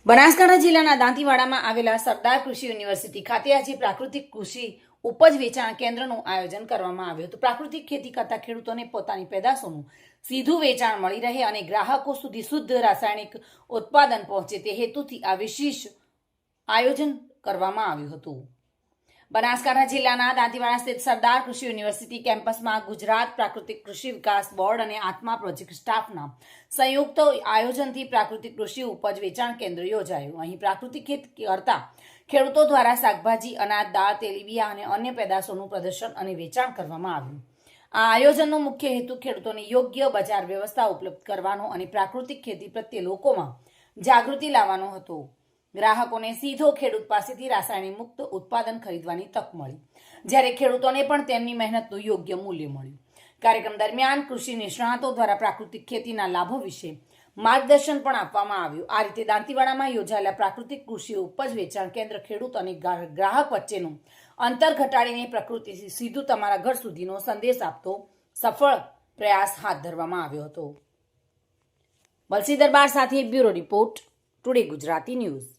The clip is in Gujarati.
બનાસકાંઠા જિલ્લાના દાંતીવાડામાં આવેલા સરદાર કૃષિ યુનિવર્સિટી ખાતે આજે પ્રાકૃતિક કૃષિ ઉપજ વેચાણ કેન્દ્રનું આયોજન કરવામાં આવ્યું હતું। પ્રાકૃતિક ખેતી કરતા ખેડૂતોને પોતાની પેદાશોનું સીધું વેચાણ મળી રહે અને ગ્રાહકો સુધી શુદ્ધ રાસાયણિક ઉત્પાદન પહોંચે તે હેતુથી આ વિશેષ આયોજન કરવામાં આવ્યું હતું। બનાસકાંઠા જિલ્લાના દાંતીવાડા સ્થિત સરદાર કૃષિ યુનિવર્સિટી કેમ્પસમાં ગુજરાત પ્રાકૃતિક કૃષિ વિકાસ બોર્ડ અને આત્મા પ્રોજેક્ટ સ્ટાફના સંયુક્ત આયોજનથી પ્રાકૃતિક કૃષિ ઉપજ વેચાણ કેન્દ્ર યોજાયું। અહીં પ્રાકૃતિક ખેતી કરતા ખેડૂતો દ્વારા શાકભાજી, અનાજ, દાળ, તેલીબિયા અને અન્ય પેદાશોનું પ્રદર્શન અને વેચાણ કરવામાં આવ્યું। આ આયોજનનો મુખ્ય હેતુ ખેડૂતોને યોગ્ય બજાર વ્યવસ્થા ઉપલબ્ધ કરવાનો અને પ્રાકૃતિક ખેતી પ્રત્યે લોકોમાં જાગૃતિ લાવવાનો હતો। ગ્રાહકોને સીધો ખેડૂત પાસેથી રાસાયણિક મુક્ત ઉત્પાદન ખરીદવાની તક મળી, જ્યારે ખેડૂતોને પણ તેમની મહેનતનું યોગ્ય મૂલ્ય મળ્યું। કાર્યક્રમ દરમિયાન કૃષિ નિષ્ણાતો દ્વારા પ્રાકૃતિક ખેતીના લાભો વિશે માર્ગદર્શન પણ આપવામાં આવ્યું। આ રીતે દાંતીવાડામાં યોજાયેલા પ્રાકૃતિક કૃષિ ઉપજ વેચાણ કેન્દ્ર ખેડૂત અને ગ્રાહક વચ્ચેનું અંતર ઘટાડીને પ્રકૃતિથી સીધું તમારા ઘર સુધીનો સંદેશ આપતો સફળ પ્રયાસ હાથ ધરવામાં આવ્યો હતો। બલસી દરબાર સાથે bureau report, today Gujarati news.